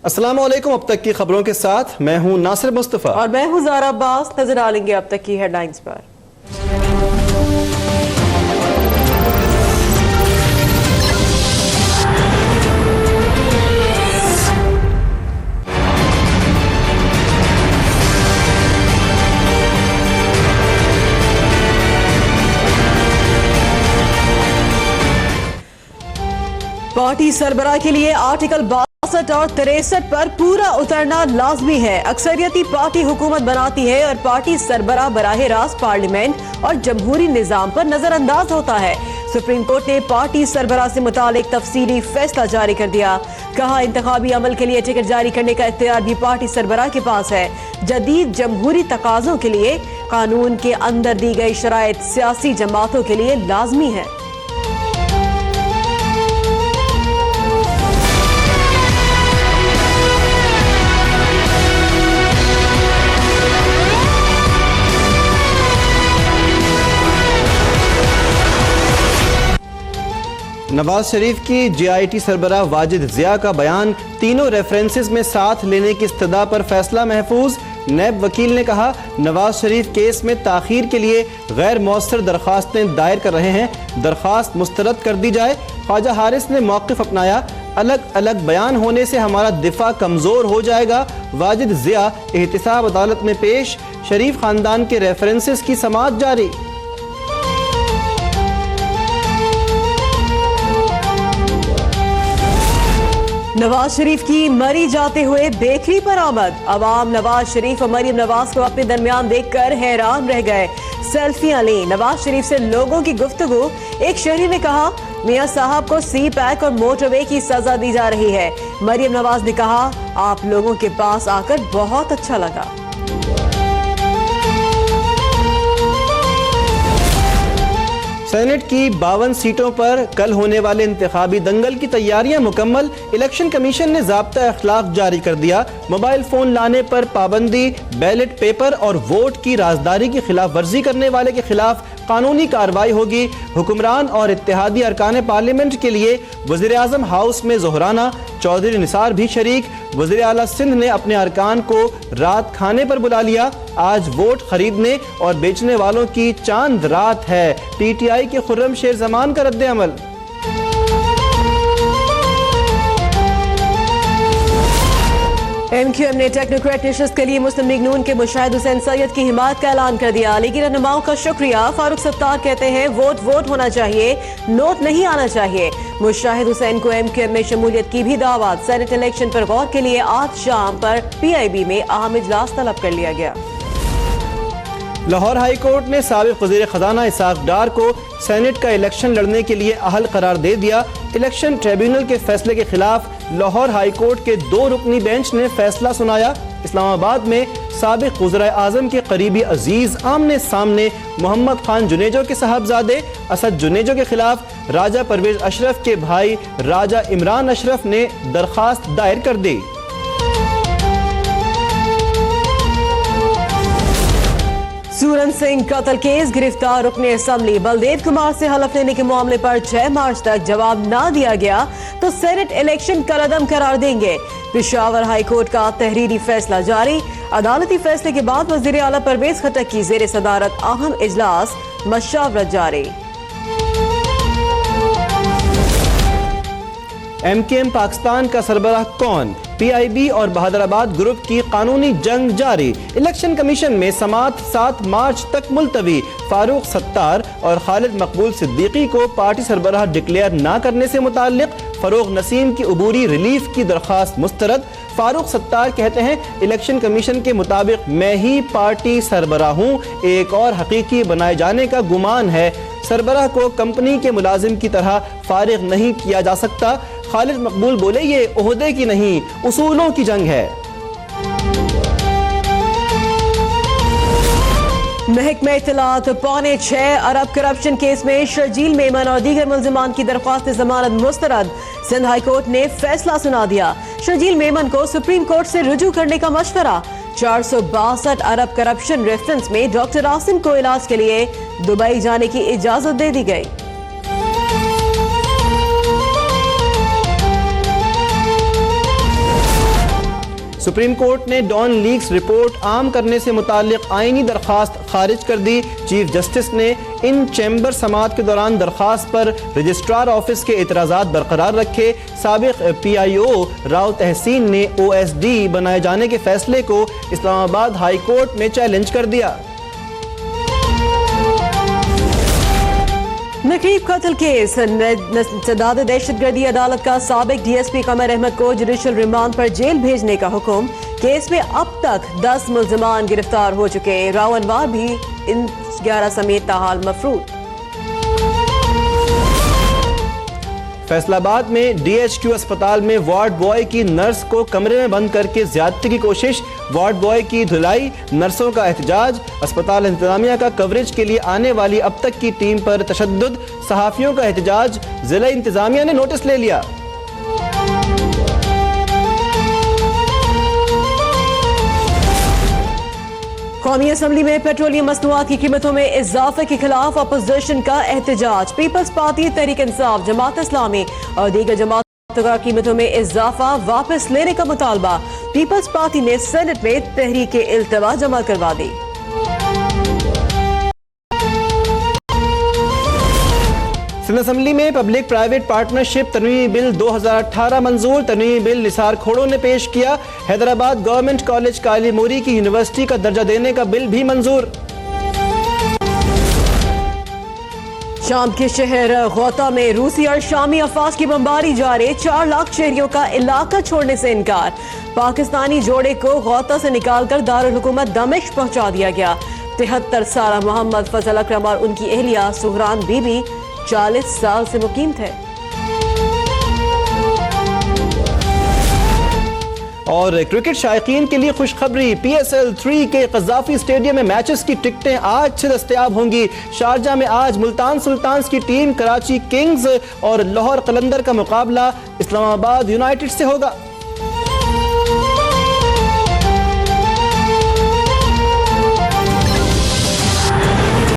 अस्सलाम वालेकुम। अब तक की खबरों के साथ मैं हूं नासिर मुस्तफ़ा और मैं हूं ज़ारा अब्बास। नजर डालेंगे अब तक की हेडलाइंस पर। पार्टी सरबराह के लिए आर्टिकल 62 और 63 पर पूरा उतरना लाजमी है। अक्सरियती पार्टी हुकूमत बनाती है और पार्टी सरबराह बराह रास्त पार्लियामेंट और जमहूरी निजाम पर नजरअंदाज होता है। सुप्रीम कोर्ट ने पार्टी सरबराह से मुतालिक तफसीली फैसला जारी कर दिया। कहा, इंतखाबी अमल के लिए टिकट जारी करने का इख्तियार भी पार्टी सरबराह के पास है। जदीद जमहूरी तकाजों के लिए कानून के अंदर दी गई शराइत सियासी जमातों के लिए लाजमी है। नवाज शरीफ की JIT सरबराह वाजिद ज़िया का बयान तीनों रेफरेंसेस में साथ लेने की इस्तदा पर फैसला महफूज। नैब वकील ने कहा, नवाज शरीफ केस में ताखीर के लिए गैर मौसर दरख्वास्तें दायर कर रहे हैं, दरख्वास्त मुस्तरद कर दी जाए। ख्वाजा हारिस ने मौक़िफ़ अपनाया, अलग अलग बयान होने से हमारा दिफा कमज़ोर हो जाएगा। वाजिद ज़िया एहतिसाब अदालत में पेश, शरीफ ख़ानदान के रेफरेंसेस की समाअत जारी। नवाज शरीफ की मरी जाते हुए बेकरी पर आमद। अवाम नवाज शरीफ और मरीम नवाज को अपने दरमियान देखकर हैरान रह गए। सेल्फियां ली। नवाज शरीफ से लोगों की गुफ्तगू। एक शहरी ने कहा, मियां साहब को C-पैक और मोटरवे की सजा दी जा रही है। मरीम नवाज ने कहा, आप लोगों के पास आकर बहुत अच्छा लगा। सेनेट की 52 सीटों पर कल होने वाले इंतखाबी दंगल की तैयारियां मुकम्मल। इलेक्शन कमीशन ने ज़ाब्ता अखलाक जारी कर दिया। मोबाइल फोन लाने पर पाबंदी, बैलेट पेपर और वोट की राजदारी की खिलाफ वर्जी करने वाले के खिलाफ कानूनी कार्रवाई होगी। हुक्मरान और इत्तेहादी अरकान पार्लियामेंट के लिए वज़ीर आज़म हाउस में ज़ोहराना, चौधरी निसार भी शरीक। वज़ीर आला सिंध ने अपने अरकान को रात खाने पर बुला लिया। आज वोट खरीदने और बेचने वालों की चांद रात है। PTI के खुर्रम शेर जमान का रद्द अमल। MQM ने टेक्नोक्रेट नशिस्त के लिए मुस्लिम लीग नून के मुशाहिद हुसैन सैयद की हिमायत का ऐलान कर दिया। लीगी रहनुमाओं का शुक्रिया। फारूक सत्तार कहते हैं, वोट वोट होना चाहिए, नोट नहीं आना चाहिए। मुशाहिद हुसैन को MQM में शमूलियत की भी दावत। सेनेट इलेक्शन पर गौर के लिए आज शाम पर PIB में अहम इजलास तलब कर लिया गया। लाहौर हाई कोर्ट ने साबिक वज़ीर ख़जाना इसाक डार को सेनेट का इलेक्शन लड़ने के लिए अहल करार दे दिया। इलेक्शन ट्रिब्यूनल के फैसले के खिलाफ लाहौर हाई कोर्ट के 2 रुकनी बेंच ने फैसला सुनाया। इस्लामाबाद में साबिक वज़ीर आज़म के करीबी अजीज आमने सामने मोहम्मद खान जुनेजो के साहबजादे असद जुनेजो के खिलाफ राजा परवेज अशरफ के भाई राजा इमरान अशरफ ने दरख्वास्त दायर कर दी। सूरन सिंह कत्ल केस गिरफ्तार रुकने असम्बली बलदेव कुमार से हलफ लेने के मामले पर 6 मार्च तक जवाब ना दिया गया तो सेनेट इलेक्शन कलअदम करार देंगे। पेशावर हाई कोर्ट का तहरीरी फैसला जारी। अदालती फैसले के बाद वजीर आला परवेज खटक की जेर सदारत अहम इजलास, मशावरत जारी। MKM पाकिस्तान का सरबराह कौन? PIB और बहादुराबाद ग्रुप की कानूनी जंग जारी। इलेक्शन कमीशन में समाअत 7 मार्च तक मुलतवी। फारूक सत्तार और खालिद मकबूल सिद्दीकी को पार्टी सरबराह डिक्लेयर न करने से मुताल्लिक फरोग नसीम की अबूरी रिलीफ की दरख्वास्त मुस्तरद। फारूक सत्तार कहते हैं, इलेक्शन कमीशन के मुताबिक मैं ही पार्टी सरबराह हूँ, एक और हकीकी बनाए जाने का गुमान है। सरबराह को कंपनी के मुलाजिम की तरह फारिग नहीं किया जा सकता। खालिद मकबूल बोले, ये ओहदे की नहीं, उसूलों की जंग है। महकमा इत्तलात 6.25 अरब करप्शन केस में शर्जील मेमन और दीगर मुल्जिमान की दरख्वास्त जमानत मुस्तरद। सिंध हाई कोर्ट ने फैसला सुना दिया। शर्जील मेमन को सुप्रीम कोर्ट से रुजू करने का मशवरा। 462 अरब करप्शन रेफरेंस में डॉक्टर आसिम को इलाज के लिए दुबई जाने की इजाजत दे दी गई। सुप्रीम कोर्ट ने डॉन लीक्स रिपोर्ट आम करने से मुताल्लिक आईनी दरख्वास्त खारिज कर दी। चीफ जस्टिस ने इन चैम्बर समाअत के दौरान दरख्वास्त पर रजिस्ट्रार ऑफिस के एतराज़ात बरकरार रखे। साबिक PIO राव तहसीन ने OSD बनाए जाने के फैसले को इस्लामाबाद हाई कोर्ट में चैलेंज कर दिया। नकीब कत्ल केस सदाद दहशतगर्दी अदालत का साबिक DSP कमर अहमद को जुडिशल रिमांड पर जेल भेजने का हुक्म। केस में अब तक 10 मुल्ज़िमान गिरफ्तार हो चुके। राव अनवार भी इन 11 समेत ताहाल मफरूद। फैसलाबाद में DHQ अस्पताल में वार्ड बॉय की नर्स को कमरे में बंद करके ज्यादती की कोशिश। वार्ड बॉय की धुलाई, नर्सों का एहतजाज। अस्पताल इंतजामिया का कवरेज के लिए आने वाली अब तक की टीम पर तशद्दुद। सहाफियों का एहतजाज, जिला इंतजामिया ने नोटिस ले लिया। कौमी असम्बली में पेट्रोलियम मसनूआत की कीमतों में इजाफे के खिलाफ अपोजिशन का एहतजाज। पीपल्स पार्टी, तहरीक इंसाफ, जमात इस्लामी और दीगर जमातों का कीमतों में इजाफा वापस लेने का मुतालबा। पीपल्स पार्टी ने सेनेट में तहरीक इल्तवा जमा करवा दी। सिंध असम्बली में पब्लिक प्राइवेट पार्टनरशिप तरमीमी बिल 2018 मंजूर। तरमीमी बिल निसार खोड़ो ने पेश किया। हैदराबाद गवर्नमेंट कॉलेज काली मोरी की यूनिवर्सिटी का दर्जा देने का बिल भी मंजूर। शाम के शहर गौता में रूसी और शामी अफवाज की बमबारी जारी। 4 लाख शहरियों का इलाका छोड़ने से इनकार। पाकिस्तानी जोड़े को गौता से निकालकर दारुल हुकूमत दमिश्क पहुंचा दिया गया। 73 साल मोहम्मद फजल अकरम और उनकी एहलिया सुहरान बीबी 40 साल से मुकीम थे। और क्रिकेट शायकीन के लिए खुशखबरी, PSL 3 के कज़ाफी स्टेडियम में मैचेस की टिकटें आज से दस्तयाब होंगी। शारजा में आज मुल्तान सुल्तान्स की टीम कराची किंग्स और लाहौर कलंदर का मुकाबला इस्लामाबाद यूनाइटेड से होगा।